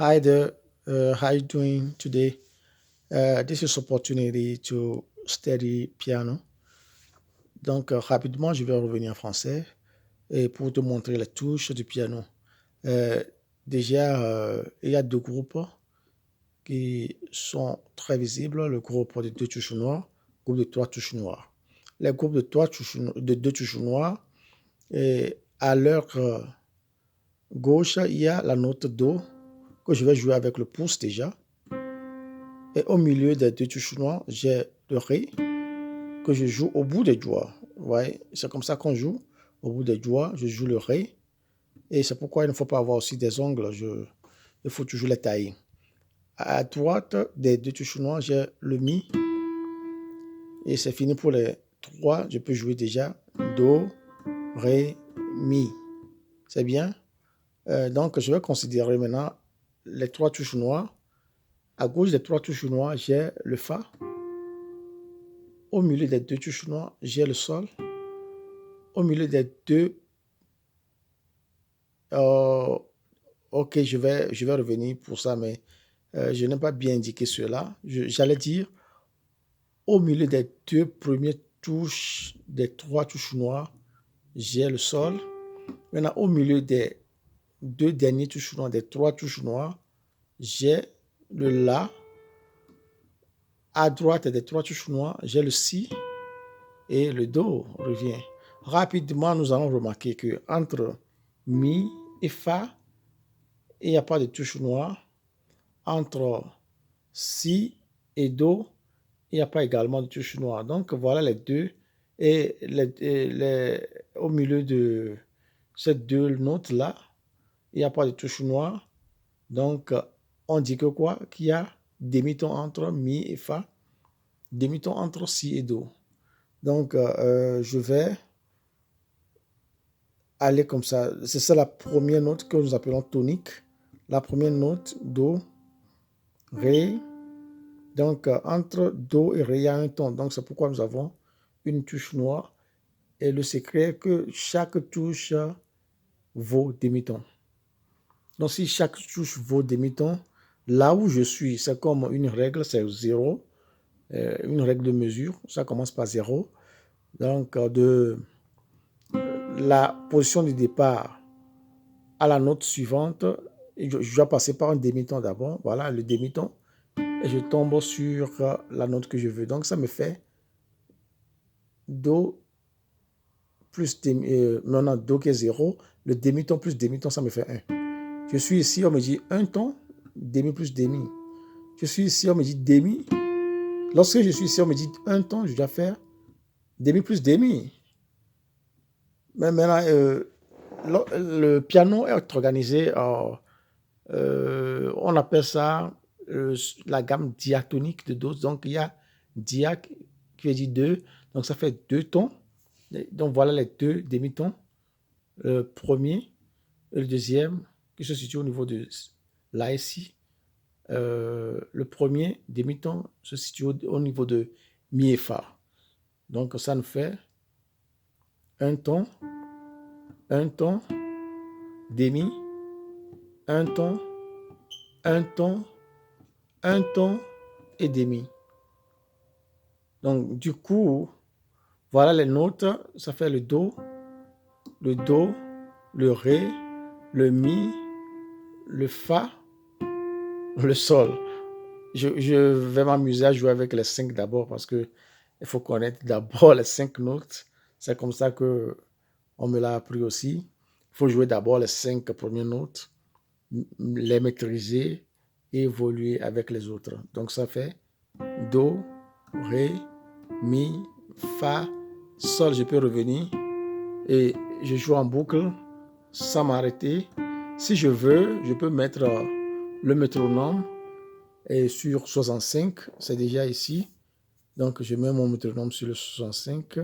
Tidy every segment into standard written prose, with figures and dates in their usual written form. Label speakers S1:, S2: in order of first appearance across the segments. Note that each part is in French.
S1: Hi there. How you doing today? This is opportunity to study piano. Donc, rapidement, je vais revenir en français et pour te montrer les touches du piano. Euh, déjà, il y a deux groupes qui sont très visibles. Le groupe de deux touches noires, le groupe de trois touches noires. Les groupes de deux touches noires, et à leur gauche, il y a la note Do que je vais jouer avec le pouce déjà. Et au milieu des deux touches noires, j'ai le Ré que je joue au bout des doigts. Ouais, c'est comme ça qu'on joue. Au bout des doigts, je joue le Ré. Et c'est pourquoi il ne faut pas avoir aussi des ongles. Il faut toujours les tailler. À droite des deux touches noires, j'ai le Mi. Et c'est fini pour les trois. Je peux jouer déjà Do, Ré, Mi. C'est bien. Donc, je vais considérer maintenant les trois touches noires. À gauche des trois touches noires, j'ai le Fa. Au milieu des deux touches noires, j'ai le Sol. Au milieu des deux, euh, ok, je vais revenir pour ça, mais je n'ai pas bien indiqué cela. J'allais dire, au milieu des deux premières touches, des trois touches noires, j'ai le Sol. Maintenant, au milieu des deux dernières touches noires, des trois touches noires, j'ai le La. À droite des trois touches noires, j'ai le Si et le Do revient. Rapidement, nous allons remarquer que entre Mi et Fa, il n'y a pas de touche noire. Entre Si et Do, il n'y a pas également de touche noire. Donc voilà les deux. Au milieu de ces deux notes-là, il n'y a pas de touche noire. Donc on dit que quoi? Qu'il y a demi-ton entre Mi et Fa, demi-ton entre Si et Do. Donc je vais aller comme ça. C'est ça la première note que nous appelons tonique. La première note, Do, Ré. Donc, entre Do et Ré, il y a un ton. Donc, c'est pourquoi nous avons une touche noire. Et le secret est que chaque touche vaut demi-ton. Donc, si chaque touche vaut demi-ton, là où je suis, c'est comme une règle, c'est zéro. Une règle de mesure, ça commence par zéro. Donc, de la position du départ à la note suivante, je dois passer par un demi-ton d'abord. Voilà, le demi-ton. Et je tombe sur la note que je veux. Donc, ça me fait Do plus maintenant Do qui est 0, le demi-ton plus demi-ton, ça me fait 1. Je suis ici, on me dit un ton, demi plus demi. Je suis ici, on me dit demi. Lorsque je suis ici, on me dit un ton, je dois faire demi plus demi. Mais maintenant, le piano est organisé, on appelle ça la gamme diatonique de Do. Donc, il y a dia qui veut dire 2, donc ça fait deux tons. Donc, voilà les deux demi-tons. Le premier et le deuxième qui se situe au niveau de La et Si. Le premier demi-ton se situe au niveau de Mi et Fa. Donc ça nous fait un ton, demi, un ton, un ton, un ton et demi. Donc du coup, voilà les notes. Ça fait le Do, le Ré, le Mi, le Fa, le Sol. Je vais m'amuser à jouer avec les cinq d'abord parce que il faut connaître d'abord les cinq notes. C'est comme ça que on me l'a appris aussi. Il faut jouer d'abord les cinq premières notes, les maîtriser et évoluer avec les autres. Donc ça fait Do, Ré, Mi, Fa, Sol. Je peux revenir et je joue en boucle sans m'arrêter. Si je veux, je peux mettre le métronome et sur 65, c'est déjà ici. Donc, je mets mon métronome sur le 65.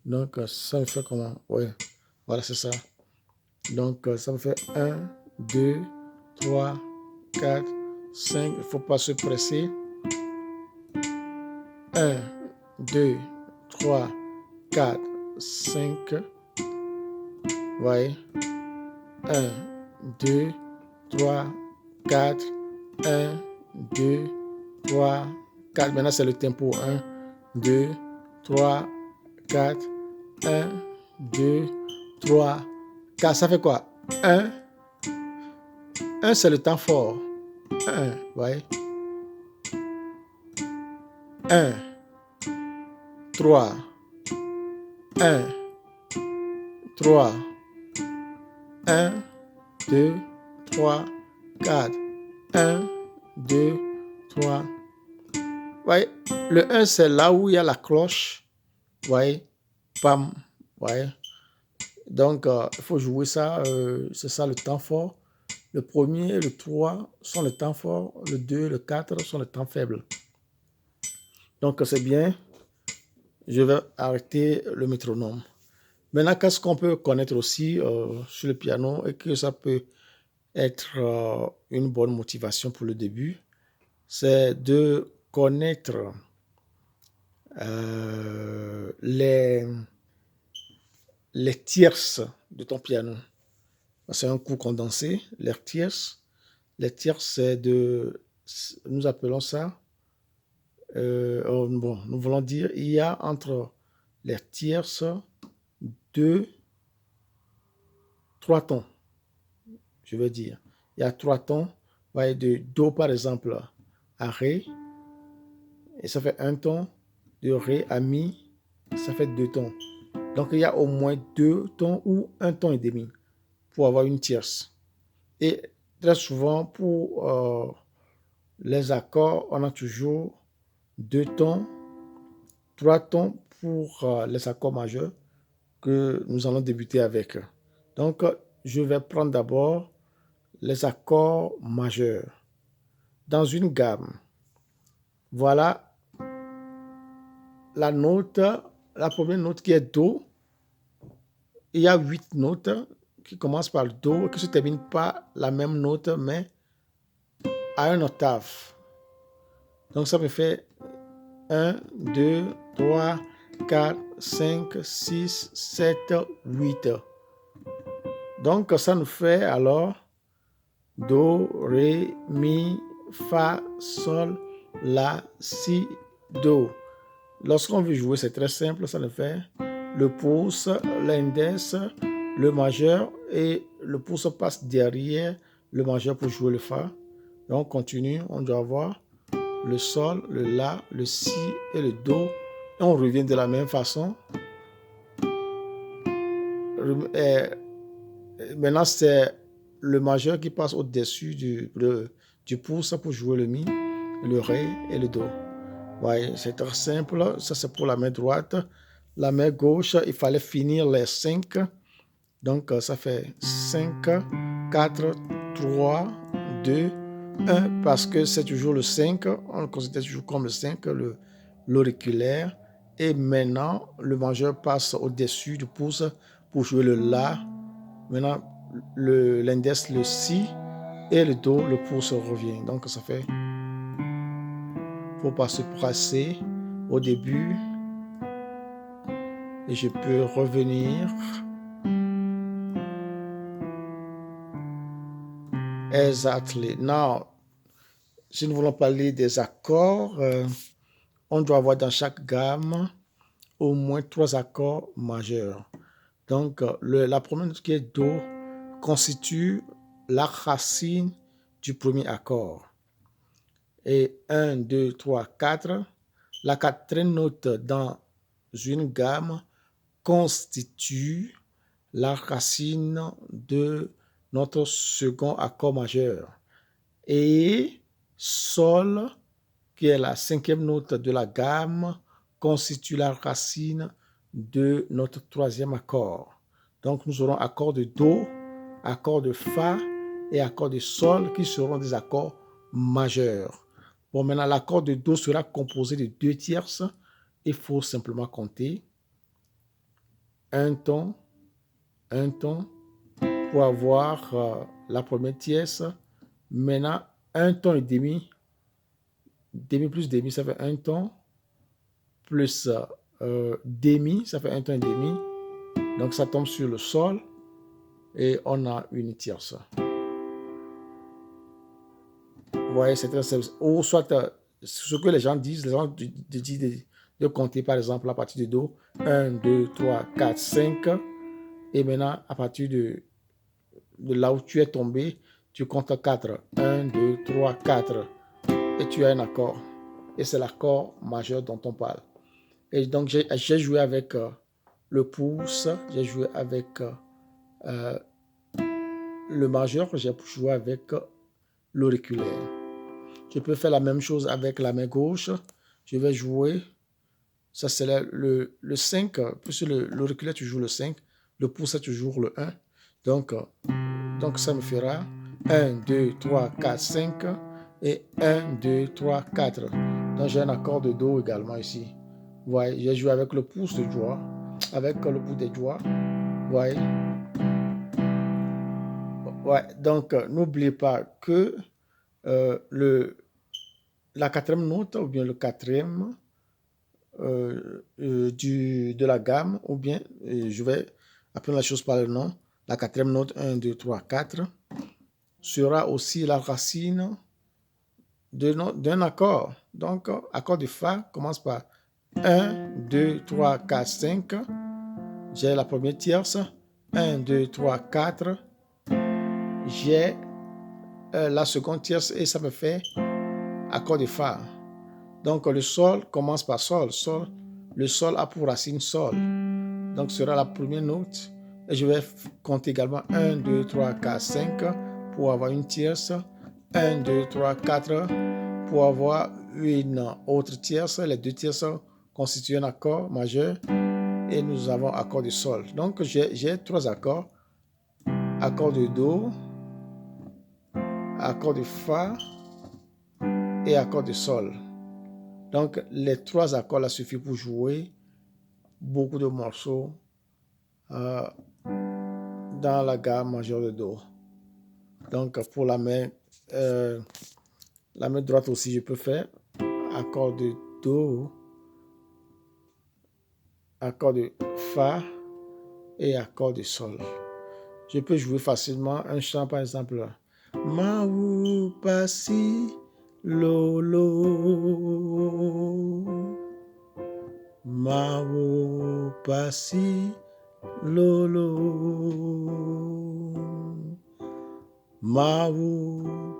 S1: Donc, ça me fait comment? Ouais, voilà, c'est ça. Donc, ça me fait un, 2, 3, 4, 5. Il ne faut pas se presser. Un, 2, 3, 4, 5. Voyez? 1, 2, 3, 4, 1, 2, 3, 4. Maintenant, c'est le tempo. 1, 2, 3, 4, 1, 2, 3, 4. Ça fait quoi? 1, c'est le temps fort. 1, voyez? 1, 3, 1, 3, 1, 2, 3, 4, 1, 2, 3. Voyez, le 1, c'est là où il y a la cloche. Voyez, pam, voyez. Donc, il faut jouer ça, c'est ça le temps fort. Le premier et le 3 sont le temps fort, le 2 et le 4 sont le temps faible. Donc, c'est bien. Je vais arrêter le métronome. Maintenant, qu'est-ce qu'on peut connaître aussi sur le piano et que ça peut être une bonne motivation pour le début, c'est de connaître les tierces de ton piano. C'est un coup condensé, les tierces. Les tierces, c'est nous appelons ça, bon, nous voulons dire, il y a entre les tierces 3 tons, je veux dire. Il y a 3 tons, voyez, de Do par exemple à Ré, et ça fait un ton, de Ré à Mi, ça fait 2 tons. Donc il y a au moins 2 tons ou un ton et demi pour avoir une tierce. Et très souvent, pour les accords, on a toujours 2 tons, 3 tons pour les accords majeurs que nous allons débuter avec. Donc, je vais prendre d'abord les accords majeurs. Dans une gamme, voilà la note, la première note qui est Do. Il y a 8 notes qui commencent par le Do et qui se terminent par la même note, mais à une octave. Donc, ça me fait 1, 2, 3, 4, 5, 6, 7, 8. Donc, ça nous fait alors Do, Ré, Mi, Fa, Sol, La, Si, Do. Lorsqu'on veut jouer, c'est très simple. Ça nous fait le pouce, l'index, le majeur et le pouce passe derrière le majeur pour jouer le Fa. Et on continue, on doit avoir le Sol, le La, le Si et le Do. Et on revient de la même façon. Maintenant, c'est le majeur qui passe au-dessus du pouce pour jouer le Mi, le Ré et le Do. Ouais, c'est très simple. Ça, c'est pour la main droite. La main gauche, il fallait finir les 5. Donc, ça fait 5, 4, 3, 2, 1. Parce que c'est toujours le 5. On le considère toujours comme le 5, l'auriculaire. Et maintenant, le majeur passe au-dessus du pouce pour jouer le La. Maintenant, l'index, le Si. Et le Do, le pouce revient. Donc, ça fait... Il ne faut pas se presser au début. Et je peux revenir. Exactly. Now, si nous voulons parler des accords, on doit avoir dans chaque gamme au moins 3 accords majeurs. Donc, la première note qui est Do constitue la racine du premier accord. Et 1, 2, 3, 4. La quatrième note dans une gamme constitue la racine de notre second accord majeur. Et Sol, qui est la 5e note de la gamme, constitue la racine de notre 3e accord. Donc, nous aurons accord de Do, accord de Fa et accord de Sol qui seront des accords majeurs. Bon, maintenant, l'accord de Do sera composé de 2 tierces. Il faut simplement compter un ton pour avoir la première tierce. Maintenant, un ton et demi. Demi plus demi, ça fait un ton. Plus demi, ça fait un ton et demi. Donc, ça tombe sur le Sol. et on a une tierce. Vous voyez, c'est très simple. Ou soit, ce que les gens disent disent de compter par exemple à partir de Do, 1, 2, 3, 4, 5, et maintenant à partir de là où tu es tombé, tu comptes 4, 1, 2, 3, 4, et tu as un accord. Et c'est l'accord majeur dont on parle. Et donc, j'ai joué avec le pouce, j'ai joué avec le majeur, j'ai joué avec l'auriculaire. Je peux faire la même chose avec la main gauche. Je vais jouer, ça c'est le 5, plus l'auriculaire, tu joues le 5, le pouce, tu joues le 1. Donc ça me fera 1, 2, 3, 4, 5 et 1, 2, 3, 4. Donc j'ai un accord de Do également ici. Vous voyez, j'ai joué avec le pouce de doigt, avec le bout des doigts. Vous voyez. Ouais, donc n'oubliez pas que la quatrième note ou bien le quatrième de la gamme, ou bien je vais appeler la chose par le nom, la quatrième note 1, 2, 3, 4 sera aussi la racine d'un accord. Donc, accord de Fa commence par 1, 2, 3, 4, 5. J'ai la première tierce. 1, 2, 3, 4. J'ai la seconde tierce et ça me fait accord de Fa. Donc, le Sol commence par Sol. Sol. Le Sol a pour racine Sol. Donc, ce sera la première note. Et je vais compter également 1, 2, 3, 4, 5 pour avoir une tierce. 1, 2, 3, 4 pour avoir une autre tierce. Les deux tierces constituent un accord majeur et nous avons accord de Sol. Donc, j'ai trois accords. Accord de Do, accord de Fa et accord de Sol. Donc, les trois accords là suffisent pour jouer beaucoup de morceaux dans la gamme majeure de Do. Donc, pour la main droite aussi, je peux faire accord de Do, accord de Fa et accord de Sol. Je peux jouer facilement un chant, par exemple. Ma ou pasi lolo. Ma ou pasi lolo. Ma ou